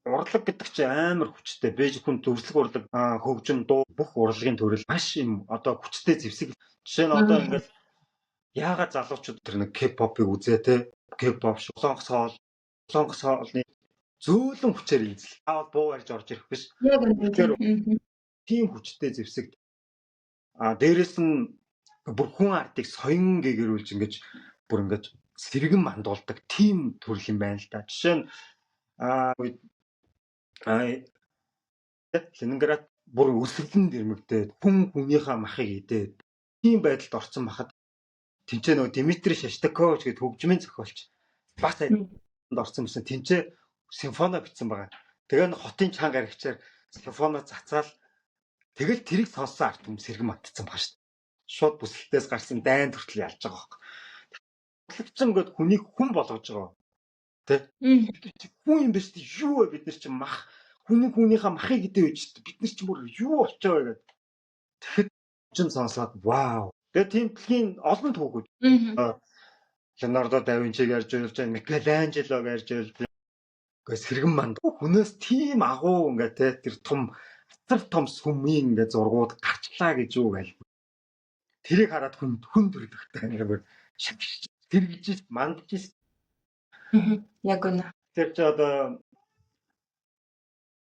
урлаг гэдэг чинь амар хүчтэй. Бэж хүн төрслөг урлаг, хөгжим, дуу бүх урлагийн төрөл маш юм одоо хүчтэй зэвсэг. Жишээ нь одоо ингээд яагаад залуучууд тэр нэг K-pop-ыг үзээ те. K-pop солонгос хоолны зөөлөн хүчээр эзэл. Аавал буу барьж орж ирэх биш. Яг Тэгэхээр тийм хүчтэй зэвсэг. Дээрээс нь бүр хүн ардыг соён гэгэрүүлж ингэж бүр ингэж сэргэн мандуулдаг тийм төрөл юм байна л да. Жишээ нь Ленинград бүр өсвөлэн дэрмэгдээд хүн хүнийхээ махыг идээд тийм байдалд орсон бахад тэнцээ нөгөө Дмитрий Шостакович гэдэг хөгжмийн зохиолч бас орсон юмсан тэнцээ симфони бичсэн байгаа. Тэгээ н хотын чанга аригчаар симфони цацаал тэгэл тэрийг сонссон арт хүмүүс сэргэн мандсан баг шүү дээ. Шууд бүсэлтээс гарсан дайн төртөл ялж байгаа байхгүй. Тэгсэн ингээд хүнийг хүн болгож байгаа. Тэ? Хүн юм биш үү? Юу вэ бид нар чинь мах хүнийхээ махыг идэх үеч бид нар чинь бүр юу болчихоо вэ гэдэг. Тэгэхэд чинь сонсоод вау. Тэгээ тийм дэлхийн олон түүхүүд. Леонардо да Винчиг ярьж байлж, Микеланжелог ярьж байлж. Гэхдээ сэргэн манд хүнээс тийм агуу ингээ те тэр том ацар том сүмийн ингээ зургууд гарчлаа гэж юу гээл. Тэрийг хараад хүн төрөлхтэй ингээ тэргэж мандж. Яг үнэ. Тэр чи одоо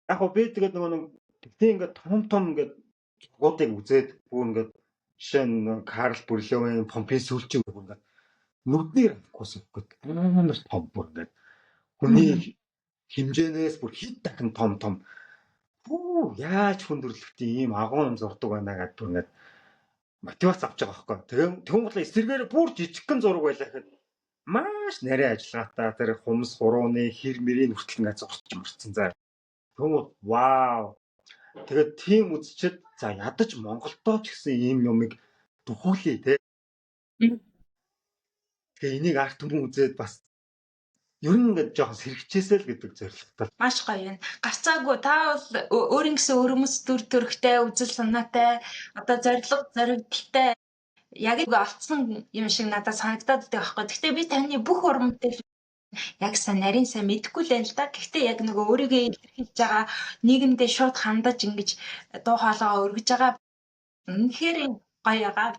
яг би тэгээд нөгөө тийм ингээ том ингээ зургуудыг үзээд бүр ингээ жишээ нь Карл Брюловын Помпей сүүлчийн бүр ингээ нүднэр авахгүйсэн гэдэг. Амар том бүр ингээ хүний хэмжээнээс бүр хэд дахин том яаж хүн төрлөختийн ийм агуу юм зурдаг байна гэдэг бүр ингээ мотивац авч байгаа байхгүй. Тэгэн бодлоо эсэргээр бүр жижигхэн зураг байлаа гэхэд маш нарийн ажиллагаатай тэр хумс хурууны хэр мэрийн хүртэл ингээ зурч мөрцөн заа. Тэгвэл вау. Тэгээд тийм үзчихэд за ядаж Монголдоо ч гэсэн ийм юмыг дөхүүлээ те. Тэгээ энийг арт түмэн үзээд бас ер нь ингээд жоохон сэргчээсэй л гэдэг зорилготой. Маш гоё юм. Гарцаагүй та бол өөрийн гэсэн өрөмс төр төрхтэй үзэл санаатай одоо зоригтой яг л олцсон юм шиг надад санагдаад байдаг байхгүй. Гэхдээ би таны бүх урамтай яг нарийн сайн мэдэхгүй л байна л да. Гэхдээ яг нөгөө өөрийгөө илэрхийлж байгаа нийгэмдээ шууд хандаж ингэж дуу хоолойгоо өргөж байгаа үнэхээр гоё байгаа.